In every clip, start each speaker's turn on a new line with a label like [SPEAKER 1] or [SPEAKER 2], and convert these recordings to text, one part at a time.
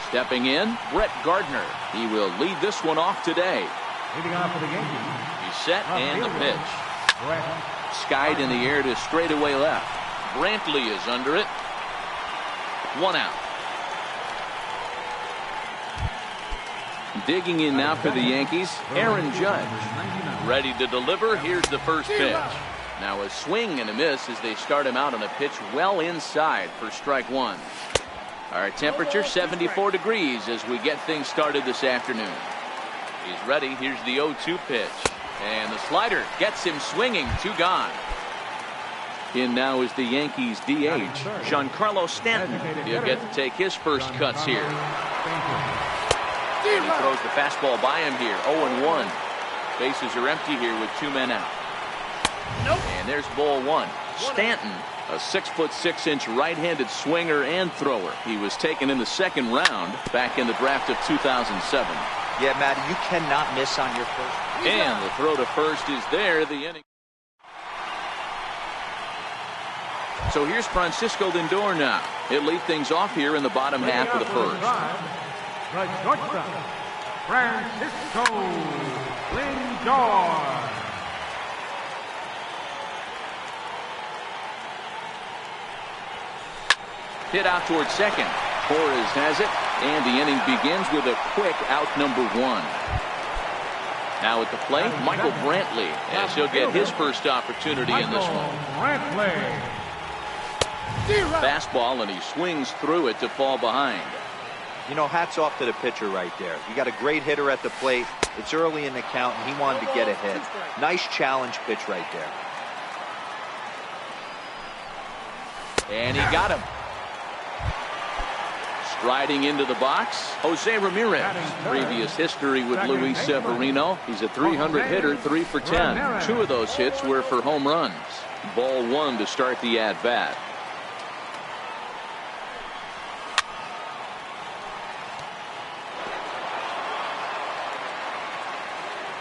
[SPEAKER 1] Stepping in, Brett Gardner. He will lead this one off today.
[SPEAKER 2] Leading off for the Yankees.
[SPEAKER 1] He's set and the pitch. Skied in the air to straightaway left. Brantley is under it. 1 out. Digging in now for the Yankees, Aaron Judge. Ready to deliver. Here's the first pitch. Now a swing and a miss as they start him out on a pitch well inside for strike one. Our temperature 74 degrees as we get things started this afternoon. He's ready. Here's the 0-2 pitch. And the slider gets him swinging. 2 gone. In now is the Yankees DH, Giancarlo Stanton. He'll get to take his first cuts here. And he throws the fastball by him here. 0-1. Bases are empty here with 2 men out. And there's ball 1. Stanton, a 6'6" right-handed swinger and thrower. He was taken in the second round back in the draft of 2007.
[SPEAKER 3] Yeah, Matty, you cannot miss on your first.
[SPEAKER 1] And the throw to first is there. The inning. So here's Francisco Lindor now. He'll lead things off here in the bottom half of the first.
[SPEAKER 2] The shortstop, Francisco Lindor.
[SPEAKER 1] Hit out towards second. Torres has it, and the inning begins with a quick out number 1. Now at the plate, Michael Brantley, as he'll get his first opportunity in this one. Fastball, and he swings through it to fall behind.
[SPEAKER 3] You know, hats off to the pitcher right there. You got a great hitter at the plate. It's early in the count, and he wanted to get ahead. Nice challenge pitch right there.
[SPEAKER 1] And he got him. Striding into the box, Jose Ramirez. Previous history with Luis Severino. He's a 300 hitter, 3 for 10. 2 of those hits were for home runs. Ball 1 to start the at-bat.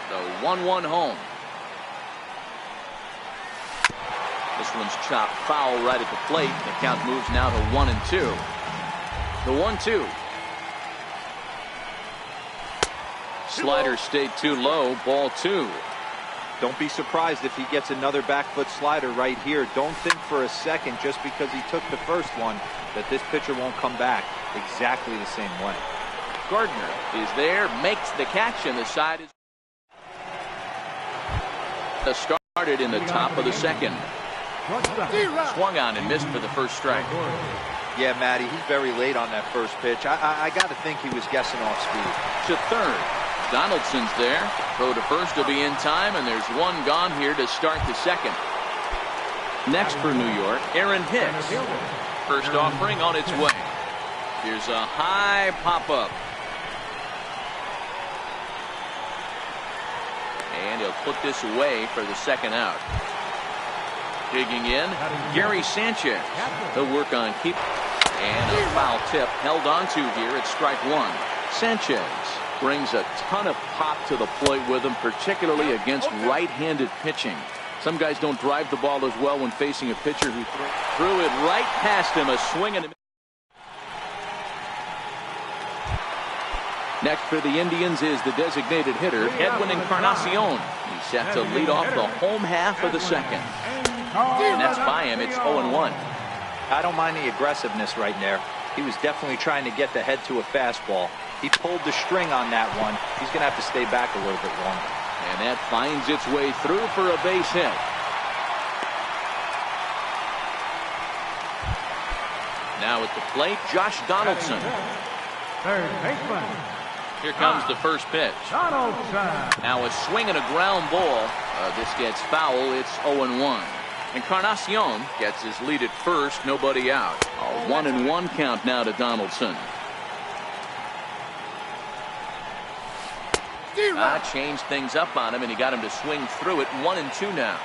[SPEAKER 1] The 1-1 home. This one's chopped foul right at the plate. The count moves now to 1-2. The 1-2. Slider stayed too low. Ball 2.
[SPEAKER 3] Don't be surprised if he gets another back foot slider right here. Don't think for a second, just because he took the first one, that this pitcher won't come back exactly the same way.
[SPEAKER 1] Gardner is there, makes the catch, and the side is started in the top of the second. Swung on and missed for the first strike.
[SPEAKER 3] Yeah, Matty, he's very late on that first pitch. I got to think he was guessing off speed.
[SPEAKER 1] To third. Donaldson's there. Throw to first to be in time, and there's 1 gone here to start the second. Next for New York, Aaron Hicks. First offering on its way. Here's a high pop-up. And he'll put this away for the second out. Digging in, Gary Sanchez. He'll work on keep. And a foul tip held onto here at strike 1. Sanchez brings a ton of pop to the plate with him, particularly against right-handed pitching. Some guys don't drive the ball as well when facing a pitcher who threw it right past him. A swing and a miss. Next for the Indians is the designated hitter, Edwin Encarnacion. He's set to lead off the home half of the second. And that's by him. It's 0-1.
[SPEAKER 3] I don't mind the aggressiveness right there. He was definitely trying to get the head to a fastball. He pulled the string on that one. He's going to have to stay back a little bit longer.
[SPEAKER 1] And that finds its way through for a base hit. Now at the plate, Josh Donaldson.
[SPEAKER 2] Third baseman.
[SPEAKER 1] Here comes the first pitch.
[SPEAKER 2] Donaldson.
[SPEAKER 1] Now a swing and a ground ball. This gets foul. It's 0-1. Encarnacion gets his lead at first. Nobody out. A 1-1 count now to Donaldson. Changed things up on him, and he got him to swing through it. 1-2 now.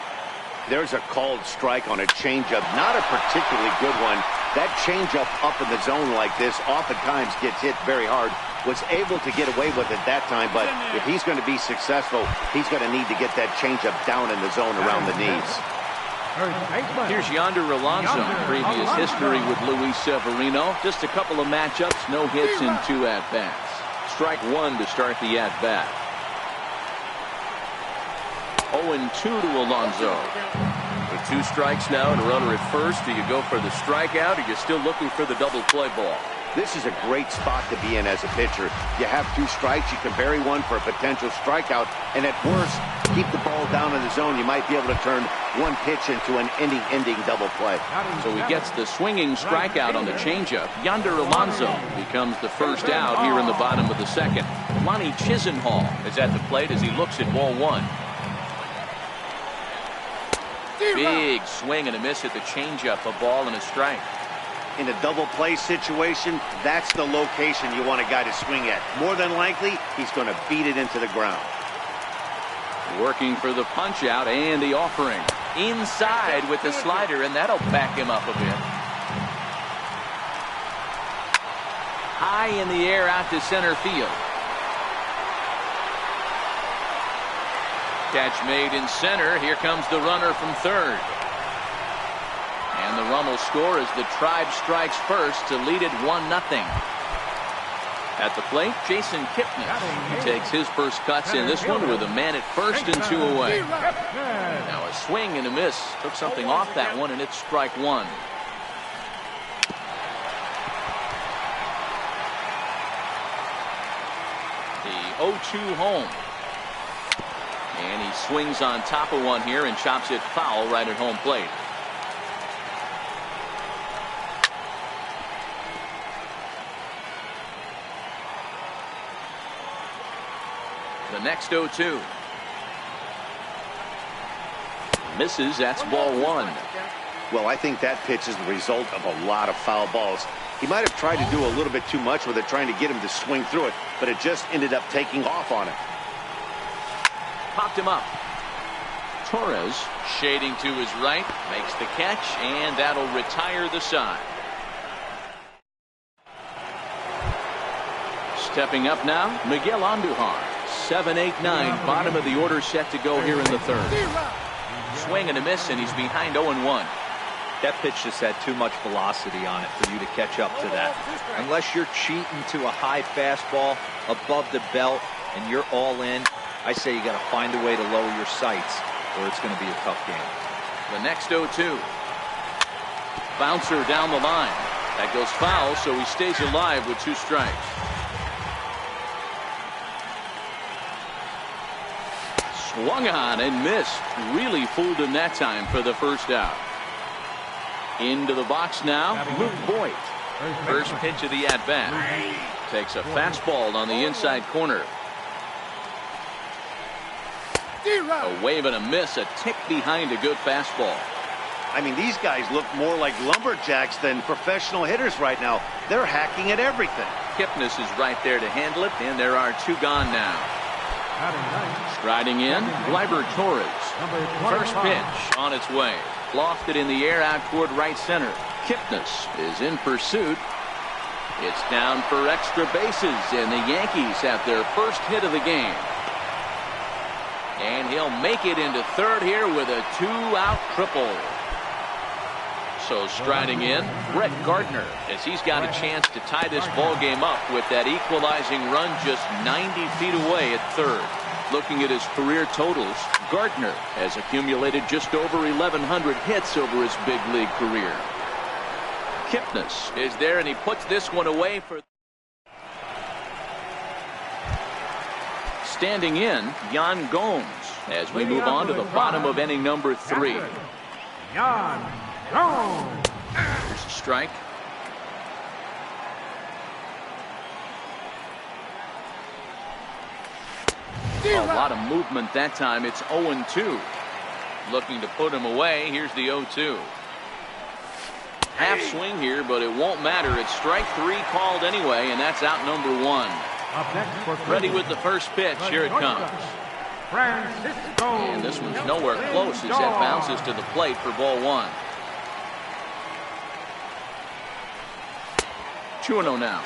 [SPEAKER 4] There's a called strike on a changeup. Not a particularly good one. That changeup up in the zone like this oftentimes gets hit very hard. Was able to get away with it that time, but if he's going to be successful, he's going to need to get that changeup down in the zone around the knees.
[SPEAKER 2] First baseman.
[SPEAKER 1] Here's Yonder Alonso. Previous history with Luis Severino. Just a couple of matchups, no hits and 2 at-bats. Strike 1 to start the at-bat. 0-2 to Alonso. With 2 strikes now and a runner at first, do you go for the strikeout or are you still looking for the double play ball?
[SPEAKER 4] This is a great spot to be in as a pitcher. You have 2 strikes, you can bury one for a potential strikeout, and at worst, keep the ball down in the zone. You might be able to turn one pitch into an inning-ending double play.
[SPEAKER 1] So he gets the swinging strikeout on the changeup. Yonder Alonso becomes the first out here in the bottom of the second. Lonnie Chisenhall is at the plate as he looks at ball 1. Big swing and a miss at the changeup, a ball and a strike.
[SPEAKER 4] In a double play situation, that's the location you want a guy to swing at. More than likely, he's going to beat it into the ground.
[SPEAKER 1] Working for the punch out and the offering. Inside with the slider, and that'll back him up a bit. High in the air out to center field. Catch made in center. Here comes the runner from third. And the run will score as the Tribe strikes first to lead it 1-0. At the plate, Jason Kipnis. He takes his first cuts in this one with a man at first and 2 away. Now a swing and a miss. Took something off that one, and it's strike 1. The 0-2 home. And he swings on top of one here and chops it foul right at home plate. The next 0-2. Misses, that's ball 1.
[SPEAKER 4] Well, I think that pitch is the result of a lot of foul balls. He might have tried to do a little bit too much with it, trying to get him to swing through it, but it just ended up taking off on him.
[SPEAKER 1] Popped him up. Torres shading to his right, makes the catch, and that'll retire the side. Stepping up now, Miguel Andujar. 7-8-9, bottom of the order set to go here in the third. Swing and a miss, and he's behind 0-1.
[SPEAKER 3] That pitch just had too much velocity on it for you to catch up to that. Unless you're cheating to a high fastball above the belt and you're all in, I say you got to find a way to lower your sights or it's going to be a tough game.
[SPEAKER 1] The next 0-2. Bouncer down the line. That goes foul, so he stays alive with 2 strikes. Swung on and missed. Really fooled him that time for the first out. Into the box now, Luke Voigt. First pitch of the at-bat. Takes a fastball on the inside corner. A wave and a miss, a tick behind a good fastball.
[SPEAKER 4] I mean, these guys look more like lumberjacks than professional hitters right now. They're hacking at everything.
[SPEAKER 1] Kipnis is right there to handle it, and there are 2 gone now. Striding in, Gleyber Torres. First pitch on its way. Lofted in the air out toward right center. Kipnis is in pursuit. It's down for extra bases, and the Yankees have their first hit of the game. And he'll make it into third here with a 2-out triple. So striding in, Brett Gardner, as he's got a chance to tie this ball game up with that equalizing run just 90 feet away at third. Looking at his career totals, Gardner has accumulated just over 1,100 hits over his big league career. Kipnis is there, and he puts this one away for... Standing in, Yan Gomes, as we move on to the bottom of inning number 3.
[SPEAKER 2] Yan Gomes.
[SPEAKER 1] Here's a strike. A lot of movement that time. It's 0-2. Looking to put him away. Here's the 0-2. Half swing here, but it won't matter. It's strike 3 called anyway, and that's out number 1. Ready with the first pitch. Here it comes. And this one's nowhere close as that bounces to the plate for ball 1. 2-0 now.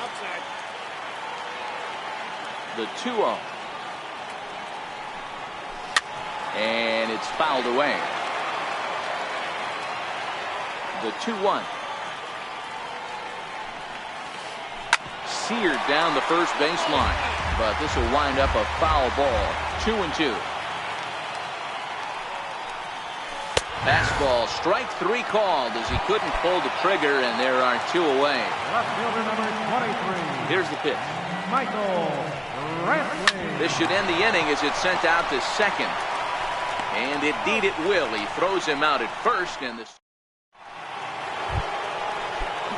[SPEAKER 1] The 2-0. And it's fouled away. The 2-1. Seared down the first baseline, but this will wind up a foul ball. 2-2. Fastball, strike 3 called as he couldn't pull the trigger, and there are 2 away.
[SPEAKER 2] Left fielder number 23.
[SPEAKER 1] Here's the pitch.
[SPEAKER 2] Michael Brantley.
[SPEAKER 1] This should end the inning as it's sent out to second. And indeed it will. He throws him out at first, and this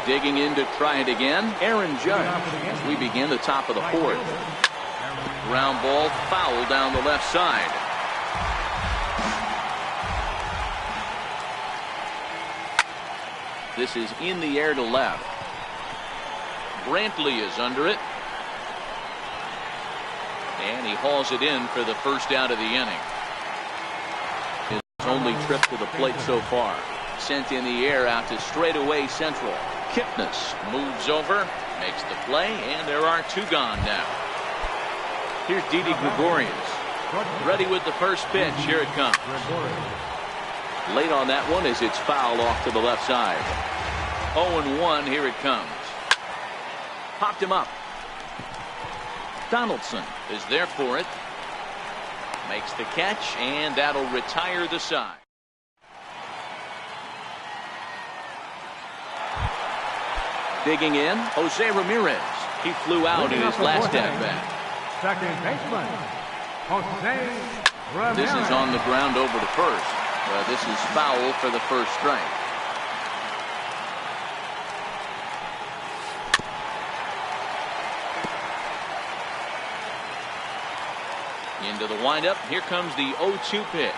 [SPEAKER 1] digging in to try it again, Aaron Judge, as we begin the top of the 4th. Ground ball foul down the left side. This is in the air to left. Brantley is under it. And he hauls it in for the first out of the inning. His only trip to the plate so far. Sent in the air out to straightaway central. Kipnis moves over, makes the play, and there are 2 gone now. Here's Didi Gregorius. Ready with the first pitch. Here it comes. Late on that one as it's fouled off to the left side. 0-1. Here it comes. Popped him up. Donaldson is there for it. Makes the catch, and that'll retire the side. Digging in, Jose Ramirez. He flew out in his last at-bat.
[SPEAKER 2] Second baseman, Jose Ramirez.
[SPEAKER 1] This is on the ground over to first. This is foul for the first strike. Into the windup. Here comes the 0-2 pitch.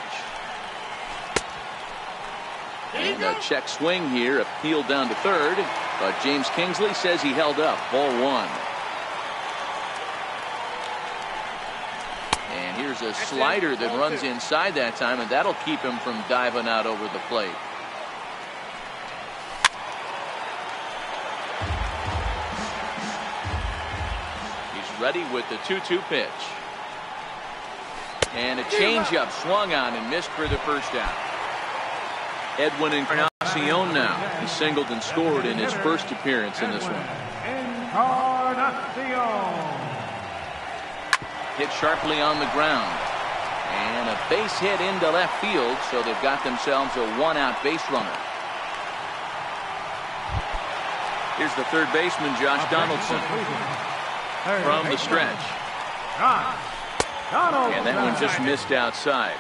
[SPEAKER 1] And a check swing here, appealed down to third, but James Kingsley says he held up. Ball 1. And here's a slider that runs inside that time, and that'll keep him from diving out over the plate. He's ready with the 2-2 pitch. And a changeup swung on and missed for the first out. Edwin Encarnacion now. He singled and scored in his first appearance in this one.
[SPEAKER 2] Encarnacion.
[SPEAKER 1] Hit sharply on the ground. And a base hit into left field, so they've got themselves a 1-out base runner. Here's the third baseman, Josh Donaldson, from the stretch. And that one just missed outside.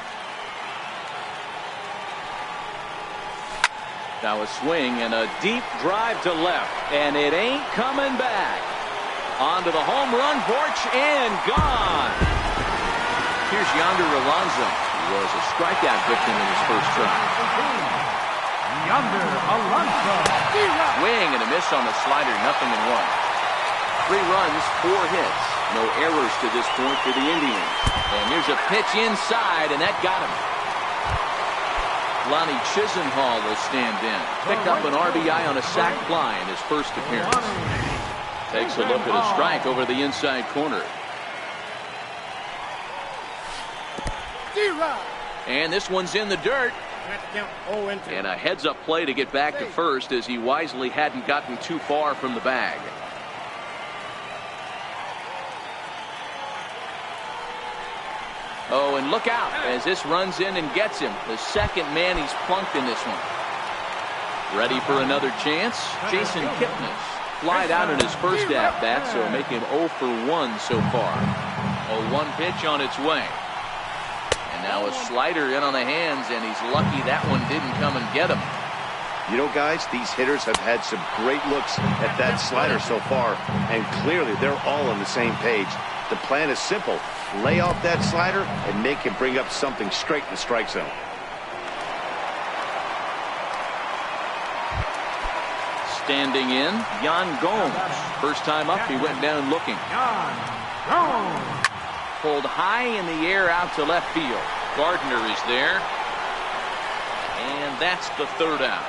[SPEAKER 1] Now a swing and a deep drive to left, and it ain't coming back. Onto the home run porch and gone. Here's Yonder Alonso, who was a strikeout victim in his first try.
[SPEAKER 2] Yonder Alonso.
[SPEAKER 1] Swing and a miss on the slider, 0-1. 3 runs, 4 hits. No errors to this point for the Indians. And here's a pitch inside, and that got him. Lonnie Chisenhall will stand in. Picked up an RBI on a sac fly in his first appearance. Takes a look at a strike over the inside corner. And this one's in the dirt. And a heads-up play to get back to first as he wisely hadn't gotten too far from the bag. Oh, and look out as this runs in and gets him. The second man he's plunked in this one. Ready for another chance? Jason Kipnis flied out in his first at-bat, so making 0 for 1 so far. A 1 pitch on its way. And now a slider in on the hands, and he's lucky that one didn't come and get him.
[SPEAKER 4] You know, guys, these hitters have had some great looks at that slider so far, and clearly they're all on the same page. The plan is simple. Lay off that slider and make him bring up something straight in the strike zone.
[SPEAKER 1] Standing in, Yan Gomes. First time up, he went down looking. Pulled high in the air out to left field. Gardner is there. And that's the third out.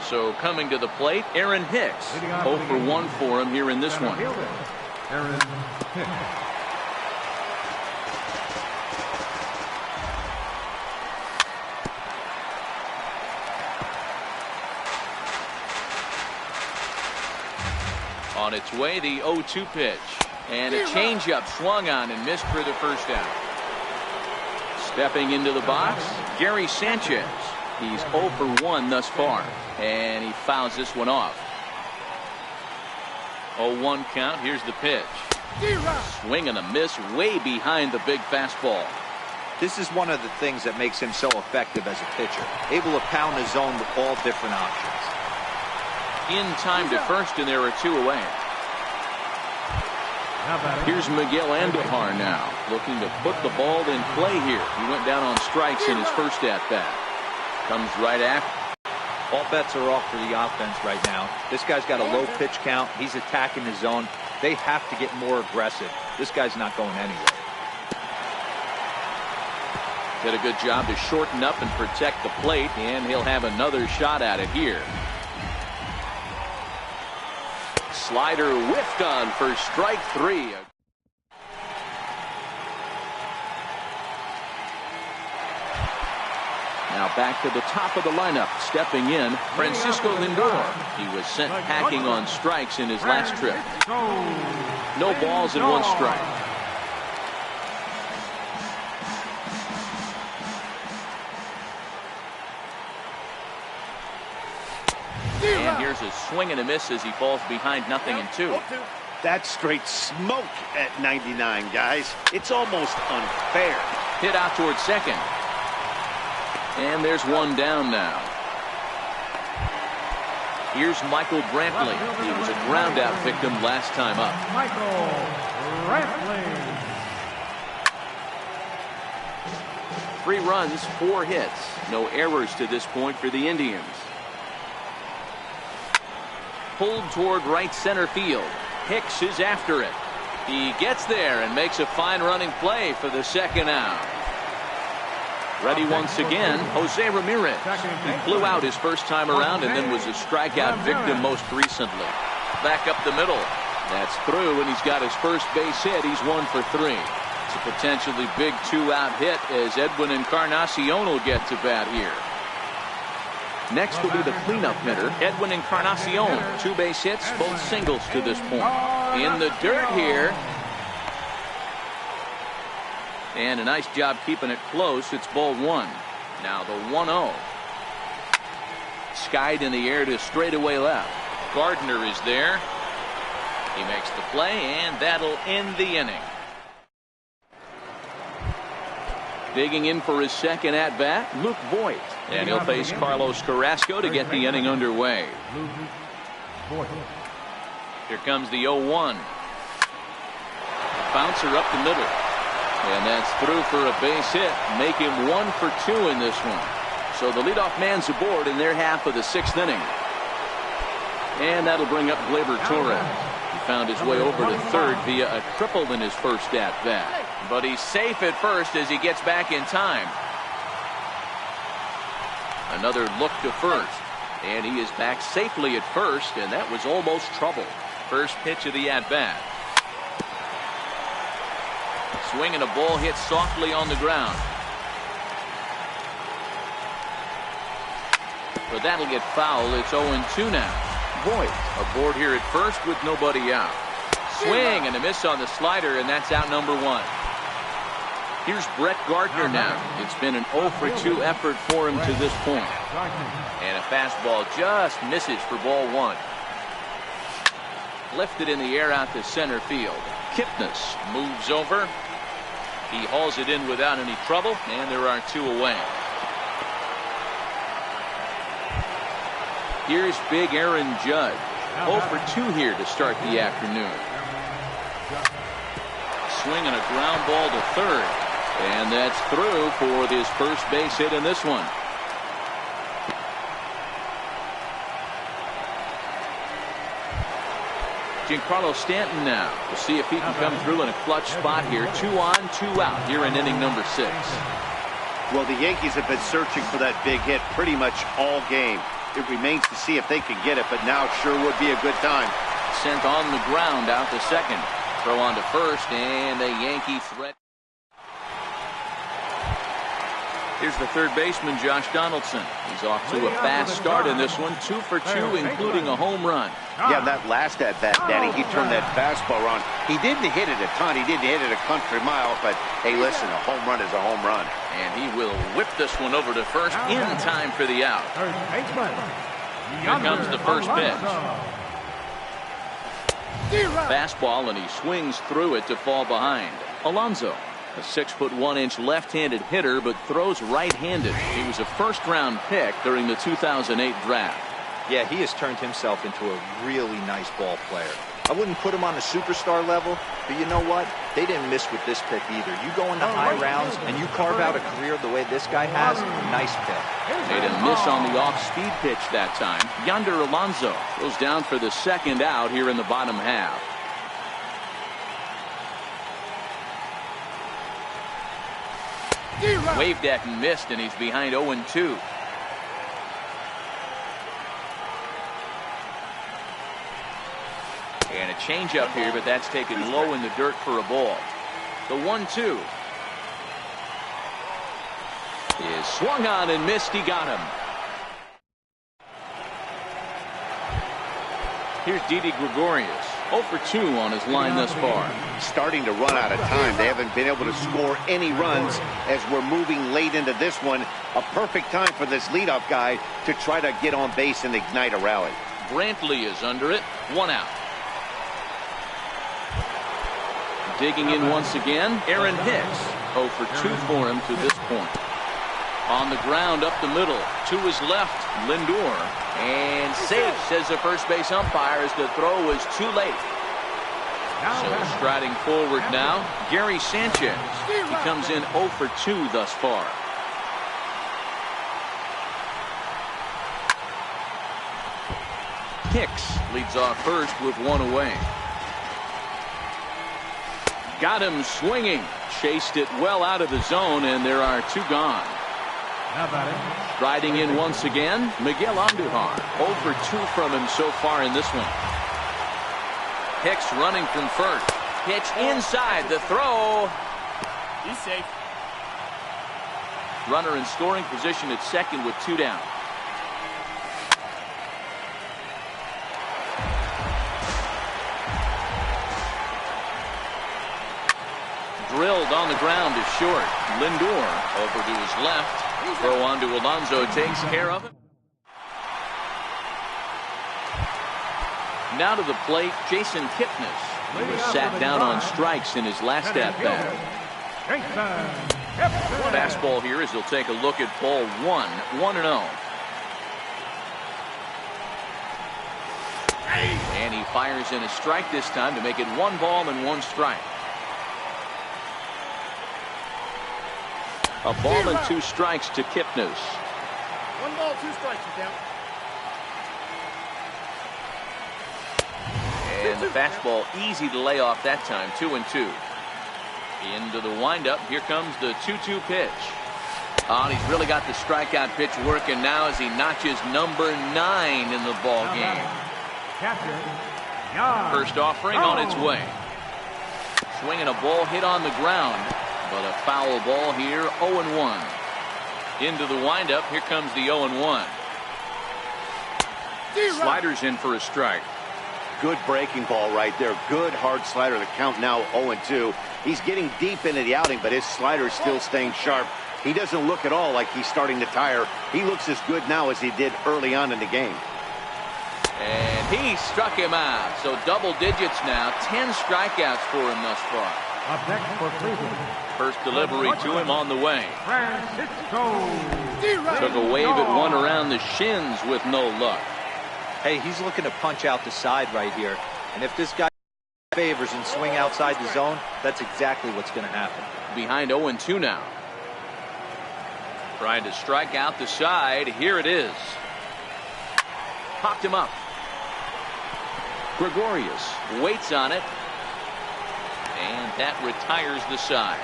[SPEAKER 1] So coming to the plate, Aaron Hicks. 0 for 1 for him here in this one.
[SPEAKER 2] Aaron Hicks.
[SPEAKER 1] On its way, the 0-2 pitch. And a changeup swung on and missed for the first out. Stepping into the box, Gary Sanchez. He's 0 for 1 thus far. And he fouls this one off. 0-1 count. Here's the pitch. Swing and a miss way behind the big fastball.
[SPEAKER 3] This is one of the things that makes him so effective as a pitcher. Able to pound the zone with all different options.
[SPEAKER 1] In time to first, and there are 2 away. Here's Miguel Andujar now, looking to put the ball in play here. He went down on strikes in his first at-bat. Comes right after.
[SPEAKER 3] All bets are off for the offense right now. This guy's got a low pitch count. He's attacking the zone. They have to get more aggressive. This guy's not going anywhere.
[SPEAKER 1] Did a good job to shorten up and protect the plate, and he'll have another shot at it here. Slider whiffed on for strike 3. Now back to the top of the lineup. Stepping in, Francisco Lindor. He was sent packing on strikes in his last trip. No balls and 1 strike. And here's a swing and a miss as he falls behind 0-2.
[SPEAKER 4] That's straight smoke at 99, guys. It's almost unfair.
[SPEAKER 1] Hit out towards second. And there's 1 down now. Here's Michael Brantley. He was a ground out victim last time up.
[SPEAKER 2] Michael Brantley.
[SPEAKER 1] 3 runs, 4 hits. No errors to this point for the Indians. Pulled toward right center field. Hicks is after it. He gets there and makes a fine running play for the second out. Ready once again, Jose Ramirez. He flew out his first time around and then was a strikeout victim most recently. Back up the middle. That's through, and he's got his first base hit. He's 1 for 3. It's a potentially big 2-out hit as Edwin Encarnacion will get to bat here. Next will be the cleanup hitter, Edwin Encarnacion. 2 base hits, both singles to this point. In the dirt here. And a nice job keeping it close. It's ball 1. Now the 1-0. Skied in the air to straightaway left. Gardner is there. He makes the play, and that'll end the inning. Digging in for his second at-bat, Luke Voigt. And he'll face Carlos Carrasco to get the inning underway. Here comes the 0-1. Bouncer up the middle. And that's through for a base hit. Make him 1 for 2 in this one. So the leadoff man's aboard in their half of the 6th inning. And that'll bring up Gleyber Torres. He found his way over to third via a triple in his first at-bat. But he's safe at first as he gets back in time. Another look to first. And he is back safely at first, and that was almost trouble. First pitch of the at-bat. Swing and a ball hit softly on the ground. But that'll get foul. It's 0-2 now. Voigt aboard here at first with nobody out. Swing and a miss on the slider, and that's out number 1. Here's Brett Gardner now. It's been an 0 for 2 effort for him to this point. And a fastball just misses for ball 1. Lifted in the air out to center field. Kipnis moves over. He hauls it in without any trouble, and there are 2 away. Here's big Aaron Judge. 0 for 2 here to start the afternoon. Swing and a ground ball to third. And that's through for his first base hit in this one. Giancarlo Stanton now. We'll see if he can come through in a clutch spot here. 2 on, 2 out here in inning number 6.
[SPEAKER 4] Well, the Yankees have been searching for that big hit pretty much all game. It remains to see if they can get it, but now sure would be a good time.
[SPEAKER 1] Sent on the ground out to second. Throw on to first, and a Yankee threat. Here's the third baseman, Josh Donaldson. He's off to a fast start in this one, 2 for 2, including a home run.
[SPEAKER 4] Yeah, that last at bat, Danny, he turned that fastball on. He didn't hit it a ton. He didn't hit it a country mile, but hey, listen, a home run is a home run.
[SPEAKER 1] And he will whip this one over to first in time for the out. Here comes the first pitch. Fastball, and he swings through it to fall behind. Alonso, a 6'1" left-handed hitter, but throws right-handed. He was a first-round pick during the 2008 draft.
[SPEAKER 3] Yeah, he has turned himself into a really nice ball player. I wouldn't put him on the superstar level, but you know what? They didn't miss with this pick either. You go into high rounds and you carve out a career the way this guy has, nice pick.
[SPEAKER 1] Made a miss on the off-speed pitch that time. Yonder Alonso goes down for the second out here in the bottom half. Waved at and missed, and he's behind 0-2. And a changeup here, but that's taken low in the dirt for a ball. The 1-2 is swung on and missed. He got him. Here's Didi Gregorius, 0 for 2 on his line thus far.
[SPEAKER 4] Starting to run out of time. They haven't been able to score any runs as we're moving late into this one. A perfect time for this leadoff guy to try to get on base and ignite a rally.
[SPEAKER 1] Brantley is under it. 1 out. Digging in once again, Aaron Hicks. 0 for 2 for him to this point. On the ground up the middle, to his left, Lindor. And safe, says the first base umpire, as the throw was too late. So striding forward now, Gary Sanchez. He comes in 0 for 2 thus far. Hicks leads off first with 1 away. Got him swinging. Chased it well out of the zone, and there are 2 gone. Striding in once again, Miguel Andujar. 0 for 2 from him so far in this one. Hicks running from first. Pitch inside. The throw.
[SPEAKER 5] He's safe.
[SPEAKER 1] Runner in scoring position at second with 2 down. Drilled on the ground is short. Lindor over to his left. Throw on to Alonso, takes care of it. Now to the plate, Jason Kipnis. He was sat down on strikes in his last at-bat. Fastball here as he'll take a look at ball 1, 1-0. And he fires in a strike this time to make it 1 ball and 1 strike. A ball and 2 strikes to Kipnis.
[SPEAKER 5] 1 ball, 2 strikes, you count.
[SPEAKER 1] And the fastball easy to lay off that time, 2-2. Into the windup, here comes the 2-2 pitch. Oh, and he's really got the strikeout pitch working now as he notches number 9 in the ball game. First offering on its way. Swinging a ball hit on the ground. But a foul ball here, 0-1. Into the windup, here comes the 0-1. Sliders in for a strike.
[SPEAKER 4] Good breaking ball right there. Good hard slider. The count now 0-2. He's getting deep into the outing, but his slider is still staying sharp. He doesn't look at all like he's starting to tire. He looks as good now as he did early on in the game.
[SPEAKER 1] And he struck him out. So double digits now. 10 strikeouts for him thus far.
[SPEAKER 2] Up next for Cleveland.
[SPEAKER 1] First delivery to him on the way. Took a wave at one around the shins with no luck.
[SPEAKER 3] Hey, he's looking to punch out the side right here. And if this guy favors and swing outside the zone, that's exactly what's going to happen.
[SPEAKER 1] Behind 0-2 now. Trying to strike out the side. Here it is. Popped him up. Gregorius waits on it. And that retires the side.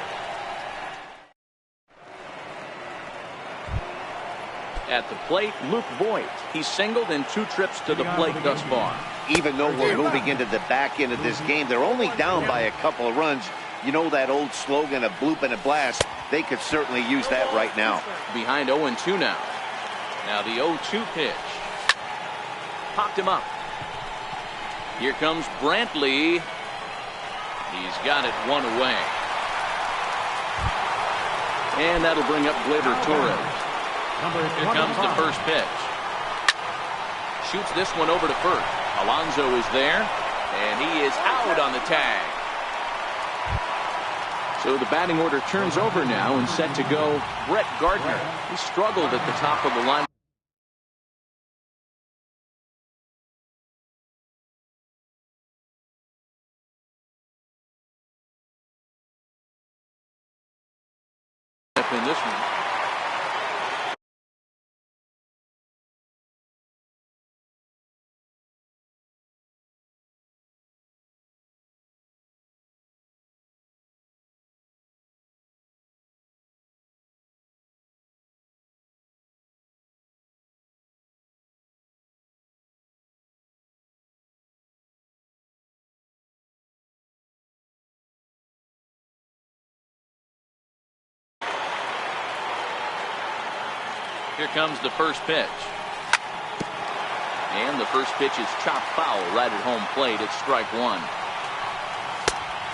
[SPEAKER 1] At the plate, Luke Voigt. He's singled in 2 trips to the plate thus far.
[SPEAKER 4] even though we're moving into the back end of this game, they're only down by a couple of runs. You know that old slogan of bloop and a blast? They could certainly use that right now.
[SPEAKER 1] Behind 0-2 now. Now the 0-2 pitch. Popped him up. Here comes Brantley. He's got it one away. And that'll bring up Gleyber Torres. Here comes the first pitch. Shoots this one over to first. Alonso is there, and he is out on the tag. So the batting order turns over now and set to go Brett Gardner. He struggled at the top of the line. In this one. Here comes the first pitch. And the first pitch is chopped foul right at home plate. It's strike one.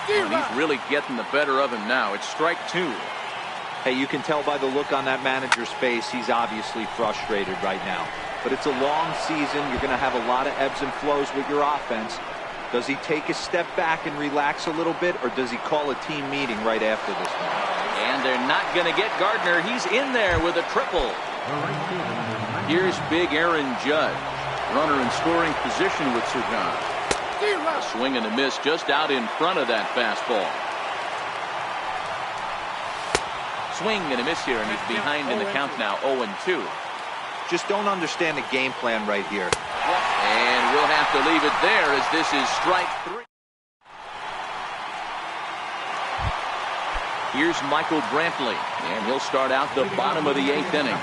[SPEAKER 1] And he's really getting the better of him now. It's strike two.
[SPEAKER 3] Hey, you can tell by the look on that manager's face, he's obviously frustrated right now. But it's a long season. You're going to have a lot of ebbs and flows with your offense. Does he take a step back and relax a little bit, or does he call a team meeting right after this one?
[SPEAKER 1] And they're not going to get Gardner. He's in there with a triple. Here's big Aaron Judge. Runner in scoring position with Sagan. A swing and a miss just out in front of that fastball. Swing and a miss here, and he's behind in the count now, 0-2.
[SPEAKER 3] Just don't understand the game plan right here.
[SPEAKER 1] And we'll have to leave it there as this is strike three. Here's Michael Brantley, and he'll start out the bottom of the 8th inning.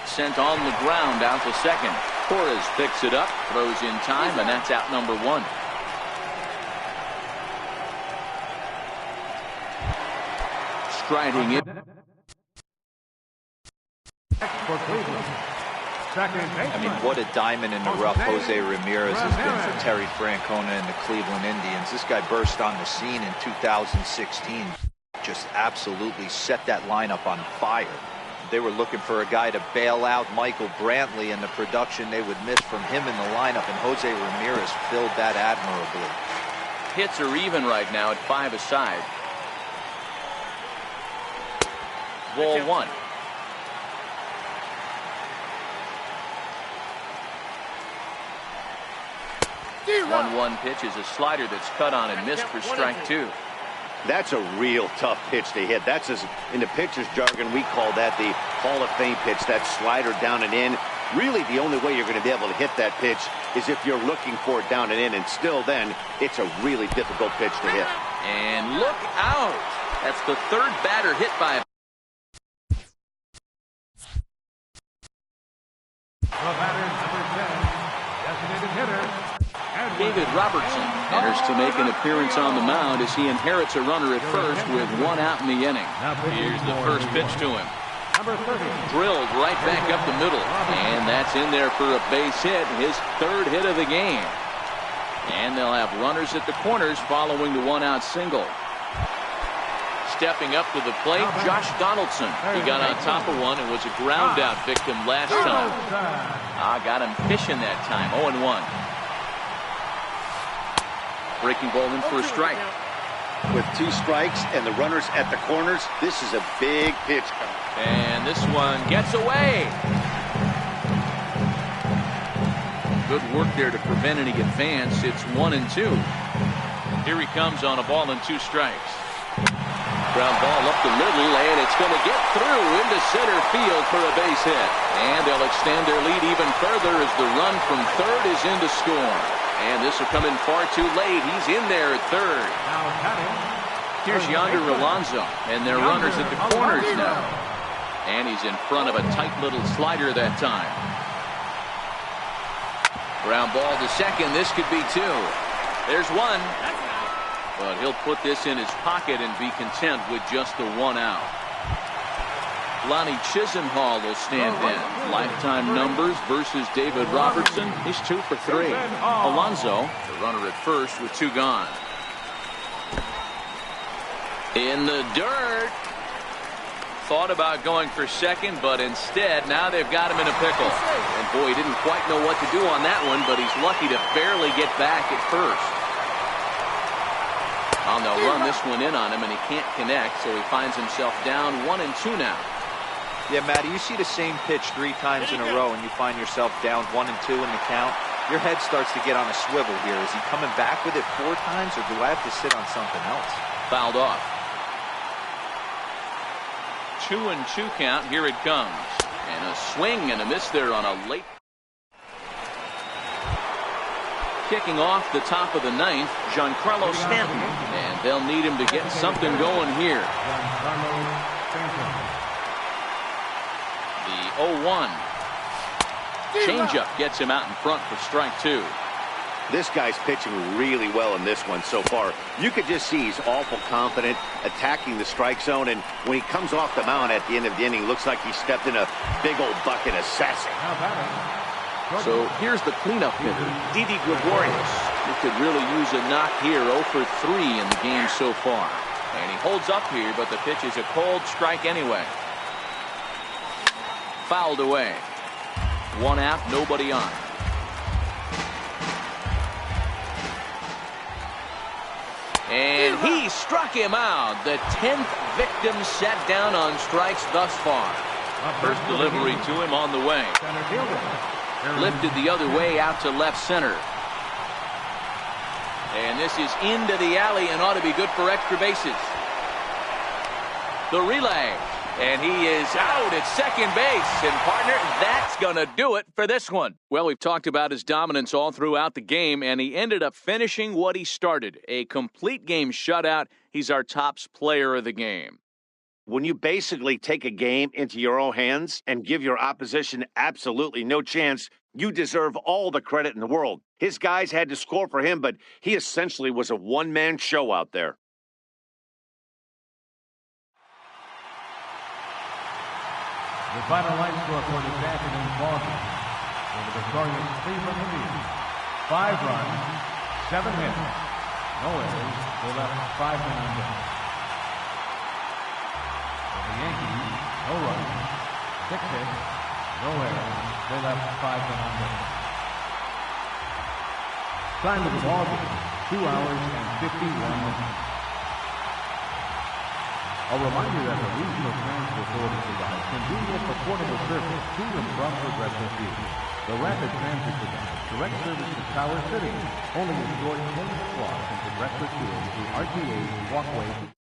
[SPEAKER 1] Sent on the ground out to second. Torres picks it up, throws in time, and that's out number one. Striding in.
[SPEAKER 3] I mean, what a diamond in the rough Jose Ramirez has been for Terry Francona and the Cleveland Indians. This guy burst on the scene in 2016. Just absolutely set that lineup on fire. They were looking for a guy to bail out Michael Brantley, and the production they would miss from him in the lineup, and Jose Ramirez filled that admirably.
[SPEAKER 1] Hits are even right now at 5 aside. Ball one. 1-1 pitch is a slider that's cut on and missed for strike two.
[SPEAKER 4] That's a real tough pitch to hit. That's, in the pitcher's jargon, we call that the Hall of Fame pitch, that slider down and in. Really, the only way you're going to be able to hit that pitch is if you're looking for it down and in, and still then, it's a really difficult pitch to hit.
[SPEAKER 1] And look out! That's the third batter hit by David Robertson enters to make an appearance on the mound as he inherits a runner at first with one out in the inning. Here's the first pitch to him. Drilled right back up the middle, and that's in there for a base hit, his third hit of the game. And they'll have runners at the corners following the one-out single. Stepping up to the plate, Josh Donaldson. He got on top of one and was a ground-out victim last time. Got him fishing that time, 0-1. Breaking ball in for a strike.
[SPEAKER 4] With 2 strikes and the runners at the corners, this is a big pitch.
[SPEAKER 1] And this one gets away. Good work there to prevent any advance. It's 1-2. Here he comes on a ball and 2 strikes. Ground ball up the middle, and it's going to get through into center field for a base hit. And they'll extend their lead even further as the run from third is in to score. And this will come in far too late. He's in there at third. Here's Yonder Alonso, and they're runners at the corners now. And he's in front of a tight little slider that time. Ground ball to second. This could be two. There's one. But he'll put this in his pocket and be content with just the one out. Lonnie Chisenhall will stand in. Lifetime numbers versus David Robertson. He's 2 for 3. Alonso, the runner at first with 2 gone. In the dirt. Thought about going for second, but instead now they've got him in a pickle. And boy, he didn't quite know what to do on that one, but he's lucky to barely get back at first. And they'll run this one in on him, and he can't connect, so he finds himself down 1 and 2 now.
[SPEAKER 3] Yeah, Matty, you see the same pitch 3 times in a row, and you find yourself down 1 and 2 in the count. Your head starts to get on a swivel here. Is he coming back with it 4 times, or do I have to sit on something else?
[SPEAKER 1] Fouled off. 2 and 2 count. Here it comes. And a swing and a miss there on a late. Kicking off the top of the 9th, Giancarlo Stanton. And they'll need him to get something going here. The 0-1. Changeup gets him out in front for strike 2.
[SPEAKER 4] This guy's pitching really well in this one so far. You could just see he's awful confident attacking the strike zone, and when he comes off the mound at the end of the inning, looks like he stepped in a big old bucket of sassy.
[SPEAKER 1] So here's the cleanup hitter, Didi Gregorius. He could really use a knock here. 0 for 3 in the game so far. And he holds up here, but the pitch is a cold strike anyway. Fouled away. 1 out, nobody on. And he struck him out. The 10th victim set down on strikes thus far. First delivery to him on the way. Lifted the other way out to left center. And this is into the alley and ought to be good for extra bases. The relay. And he is out at second base. And, partner, that's going to do it for this one. Well, we've talked about his dominance all throughout the game, and he ended up finishing what he started. A complete game shutout. He's our tops player of the game.
[SPEAKER 4] When you basically take a game into your own hands and give your opposition absolutely no chance, you deserve all the credit in the world. His guys had to score for him, but he essentially was a one-man show out there.
[SPEAKER 2] The final line score for this afternoon's ballgame. The Victorians 3 from the lead. 5 runs, 7 hits. No errors. They left 5 men on base. For the Yankees, no runs, 6 hits. No errors. They left 5 men on base. Time of the ballgame, 2 hours and 51 minutes. A reminder that the regional transfer authority provides convenient affordable service to and from Progressive Field. The Rapid Transit provides direct service to Tower City, only a short 10-minute walk from Progressive Field to RTA's walkway.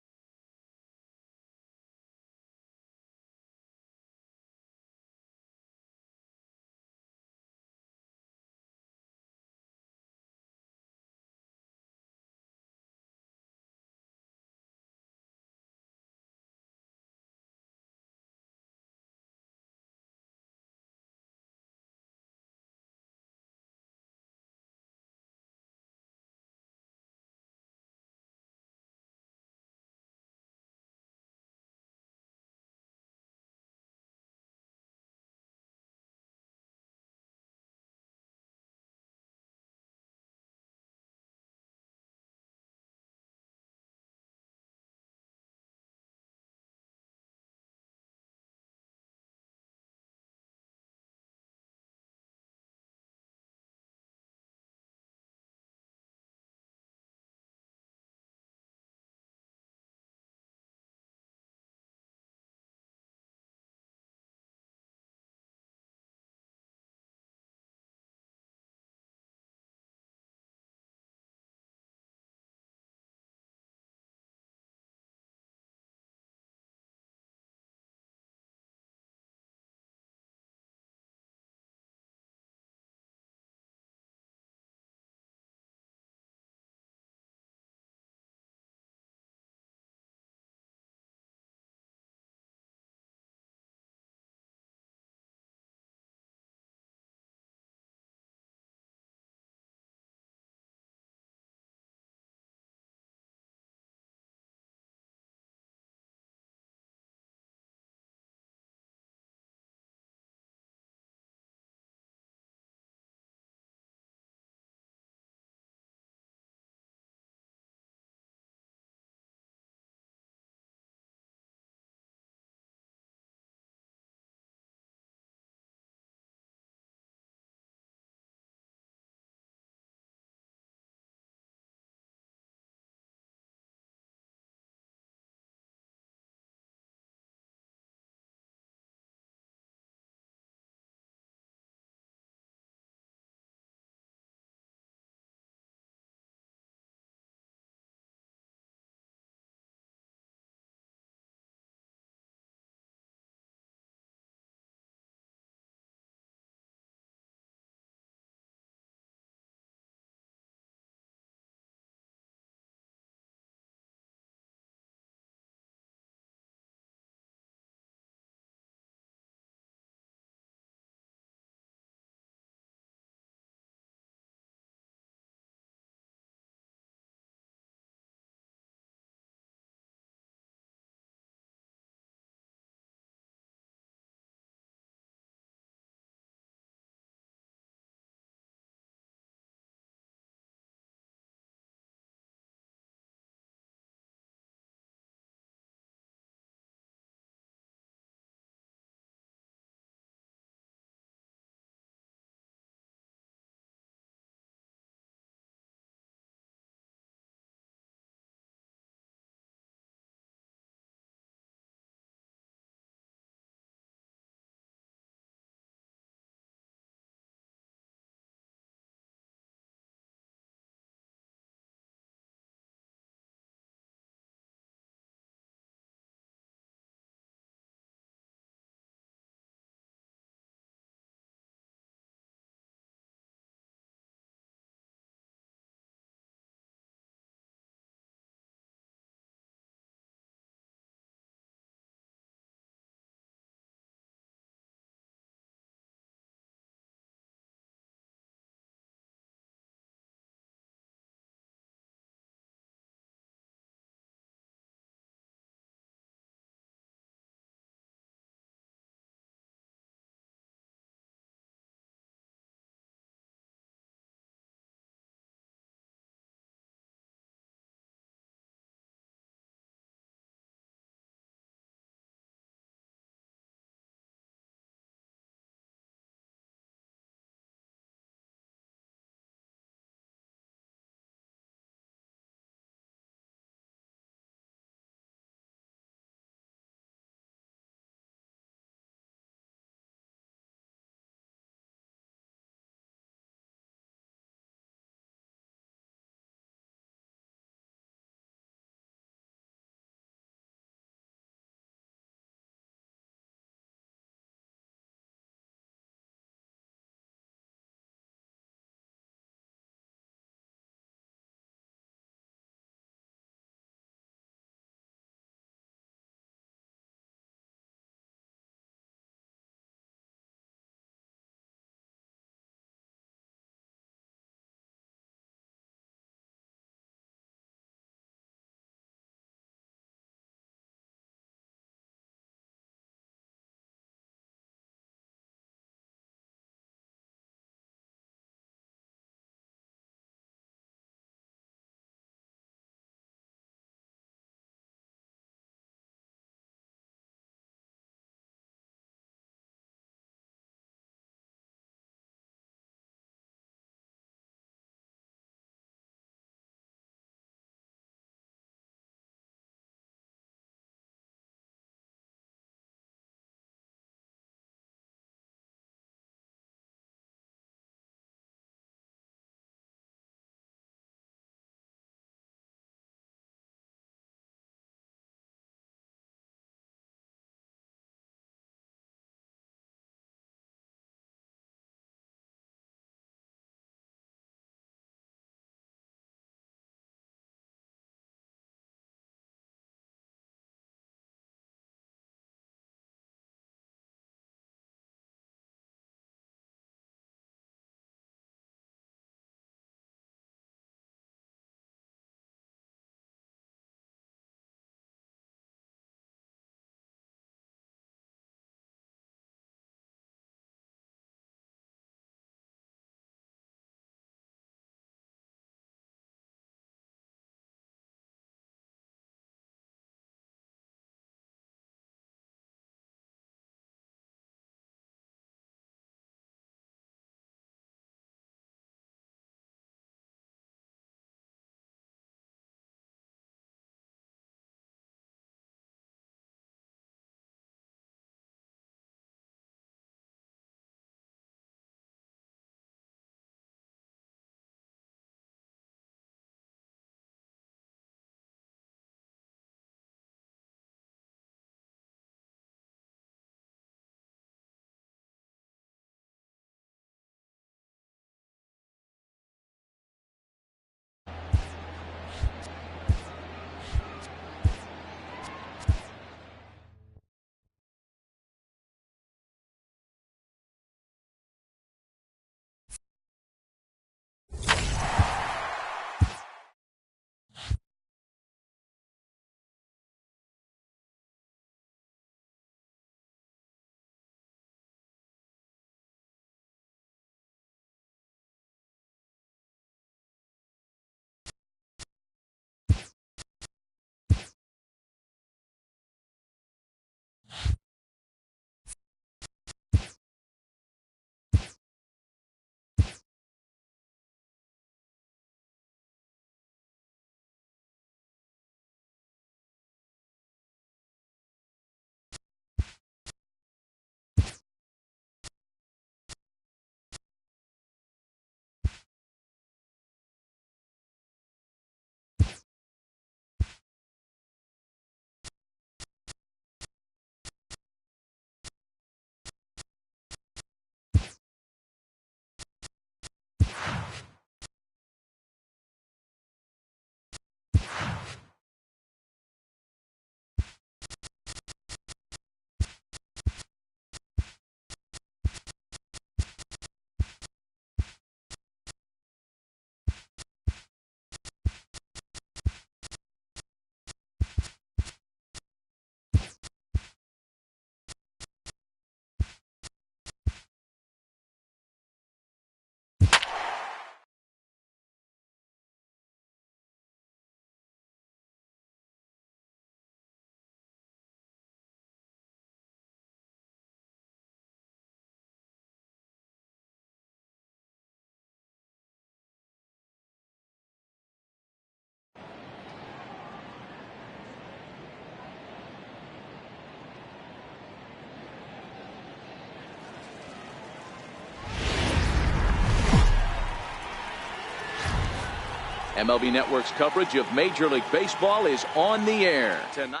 [SPEAKER 1] MLB Network's coverage of Major League Baseball is on the air tonight.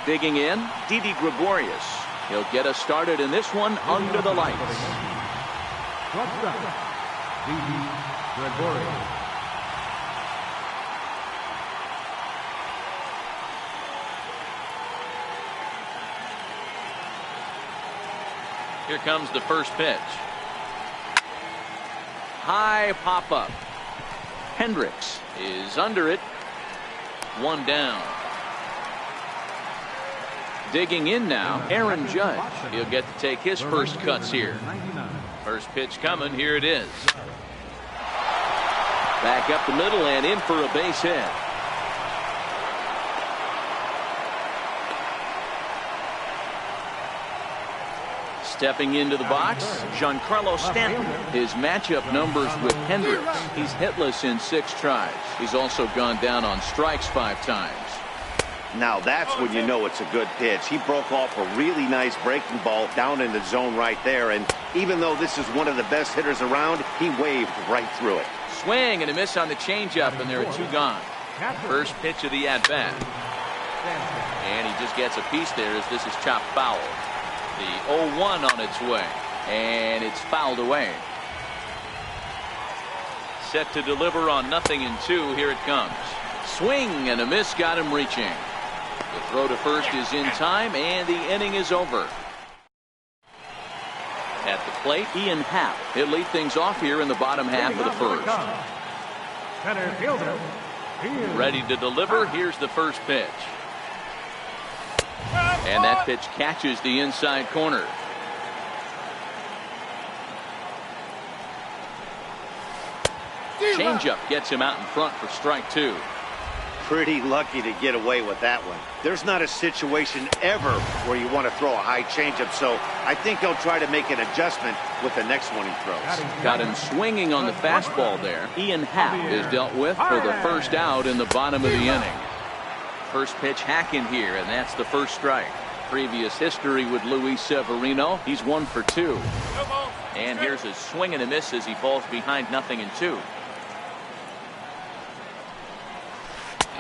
[SPEAKER 1] Digging in, Didi Gregorius. He'll get us started in this one under the lights.
[SPEAKER 2] Didi Gregorius.
[SPEAKER 1] Here comes the first pitch. High pop-up. Hendricks is under it. One down. Digging in now, Aaron Judge. He'll get to take his first cuts here. First pitch coming. Here it is. Back up the middle and in for a base hit. Stepping into the box, Giancarlo Stanton. His matchup numbers with Hendricks. He's hitless in 6 tries. He's also gone down on strikes 5 times.
[SPEAKER 4] Now that's when you know it's a good pitch. He broke off a really nice breaking ball down in the zone right there. And even though this is one of the best hitters around, he waved right through it.
[SPEAKER 1] Swing and a miss on the changeup, and there are 2 gone. First pitch of the at-bat. And he just gets a piece there as this is chopped foul. The 0-1 on its way, and it's fouled away. Set to deliver on 0-2. Here it comes. Swing and a miss, got him reaching. The throw to first is in time, and the inning is over. At the plate, Ian Happ. He'll lead things off here in the bottom half of the first.
[SPEAKER 2] Center fielder.
[SPEAKER 1] Ready to deliver. Here's the first pitch. And that pitch catches the inside corner. Changeup gets him out in front for strike 2.
[SPEAKER 4] Pretty lucky to get away with that one. There's not a situation ever where you want to throw a high changeup, so I think he'll try to make an adjustment with the next one he throws.
[SPEAKER 1] Got him swinging on the fastball there. Ian Happ is dealt with for the first out in the bottom of the inning. First pitch hacking here, and that's the first strike. Previous history with Luis Severino. He's 1 for 2. And here's a swing and a miss as he falls behind 0-2.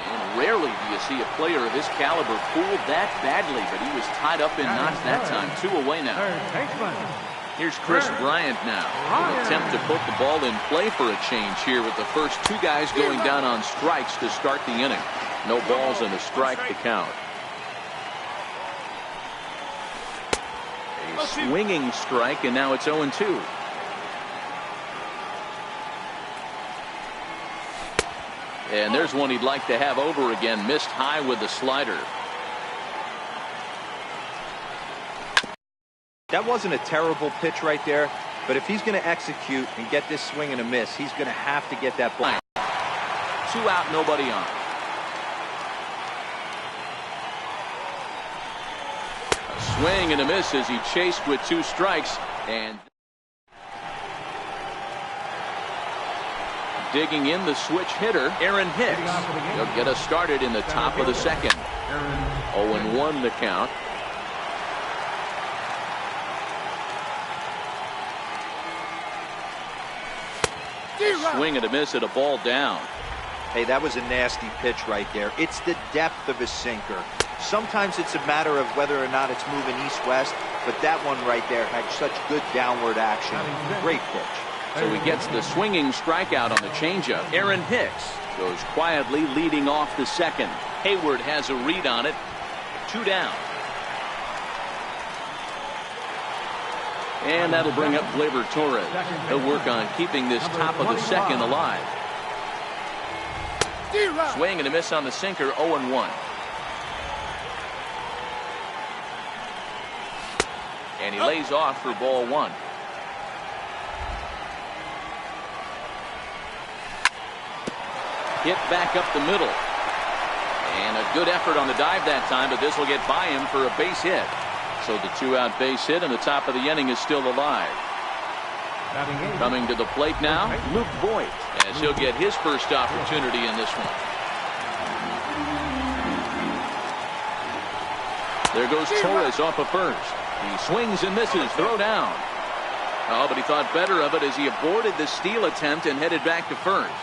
[SPEAKER 1] And rarely do you see a player of this caliber fooled that badly, but he was tied up in knots that time. 2 away now. Here's Chris Bryant now. Will attempt to put the ball in play for a change here with the first 2 guys going down on strikes to start the inning. No balls and a strike to count. A swinging strike, and now it's 0-2. And there's one he'd like to have over again. Missed high with the slider.
[SPEAKER 3] That wasn't a terrible pitch right there, but if he's going to execute and get this swing and a miss, he's going to have to get that ball.
[SPEAKER 1] 2 out, nobody on. Swing and a miss as he chased with 2 strikes. And digging in, the switch hitter, Aaron Hicks. He'll get us started in the top of the second. 0-1 the count. Swing and a miss at a ball down.
[SPEAKER 3] Hey, that was a nasty pitch right there. It's the depth of his sinker. Sometimes it's a matter of whether or not it's moving east-west, but that one right there had such good downward action. Great pitch.
[SPEAKER 1] So he gets the swinging strikeout on the changeup. Aaron Hicks goes quietly leading off the second. Hayward has a read on it. 2 down. And that'll bring up Gleyber Torres. He'll work on keeping this top of the second alive. Swing and a miss on the sinker, 0-1. And he lays off for ball 1. Hit back up the middle. And a good effort on the dive that time, but this will get by him for a base hit. So the 2-out base hit, and the top of the inning is still alive. Coming to the plate now, Luke Voigt, as he'll get his first opportunity in this one. There goes Torres off of first. He swings and misses, throw down. Oh, but he thought better of it as he aborted the steal attempt and headed back to first.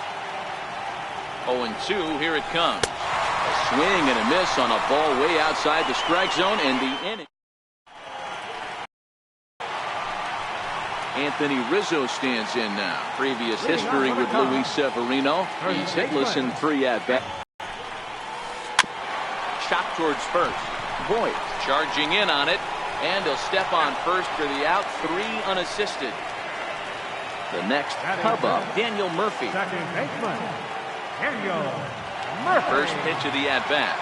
[SPEAKER 1] 0-2, here it comes. A swing and a miss on a ball way outside the strike zone, and the inning. Anthony Rizzo stands in now. Previous history with Luis Severino. He's hitless in 3 at-bats. Shot towards first. Boyd charging in on it, and he'll step on first for the out. 3 unassisted. The next Cub up, Daniel Murphy.
[SPEAKER 2] Second baseman, Daniel Murphy.
[SPEAKER 1] First pitch of the at-bat.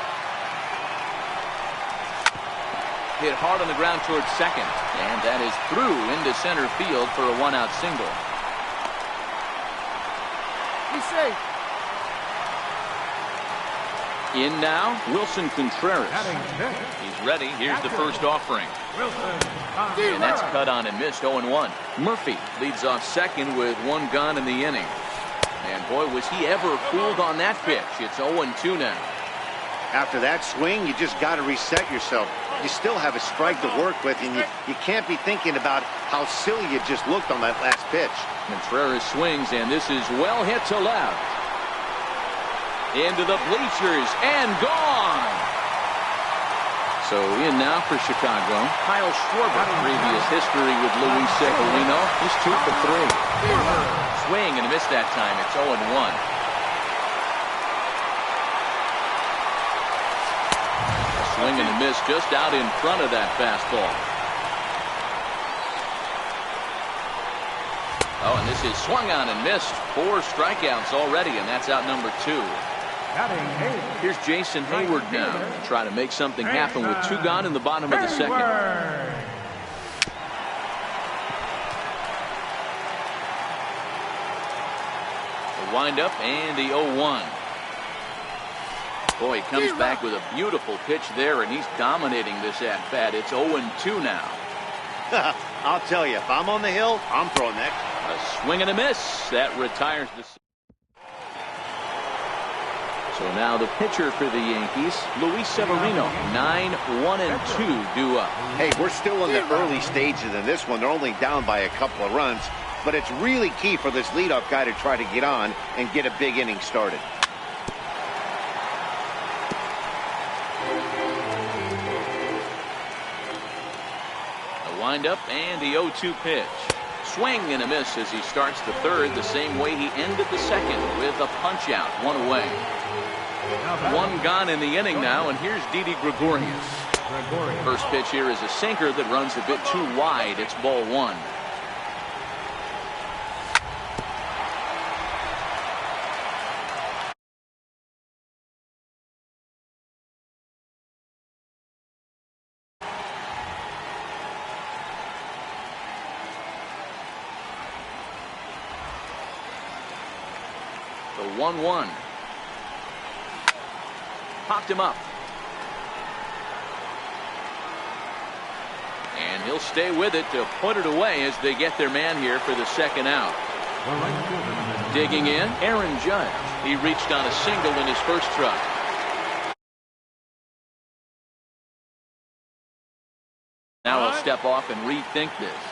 [SPEAKER 1] Hit hard on the ground towards second, and that is through into center field for a 1-out single.
[SPEAKER 5] He's safe.
[SPEAKER 1] In now, Wilson Contreras.
[SPEAKER 2] Batting sixth,
[SPEAKER 1] He's ready. Here's the first offering.
[SPEAKER 2] Wilson
[SPEAKER 1] And that's cut on and missed. 0-1. Murphy leads off second with 1 gone in the inning. And boy, was he ever fooled on that pitch. It's 0-2 now.
[SPEAKER 4] After that swing, you just got to reset yourself. You still have a strike to work with, and you can't be thinking about how silly you just looked on that last pitch.
[SPEAKER 1] Contreras swings, and this is well hit to left. Into the bleachers, and gone. So in now for Chicago, Kyle Schwarber. Previous history with Luis Severino. He's 2 for 3. Swing and a miss that time. It's 0-1. Swing and a miss just out in front of that fastball. Oh, and this is swung on and missed. 4 strikeouts already, and that's out number 2. Here's Jason Hayward now to try to make something happen with 2 gone in the bottom of the second. The windup and the 0-1. Boy, he comes back with a beautiful pitch there, and he's dominating this at-bat. It's 0-2 now.
[SPEAKER 4] I'll tell you, if I'm on the hill, I'm throwing next.
[SPEAKER 1] A swing and a miss. That retires the... So now the pitcher for the Yankees, Luis Severino. 9-1-2 due up.
[SPEAKER 4] Hey, we're still in the early stages in this one. They're only down by a couple of runs, but it's really key for this leadoff guy to try to get on and get a big inning started.
[SPEAKER 1] Wind up and the 0-2 pitch. Swing and a miss as he starts the third the same way he ended the second with a punch out. 1 away. 1 gone in the inning now, and here's Didi Gregorius. First pitch here is a sinker that runs a bit too wide. It's ball 1. The 1-1. Popped him up. And he'll stay with it to put it away as they get their man here for the second out. Digging in, Aaron Judge. He reached on a single in his first try. Now he'll step off and rethink this.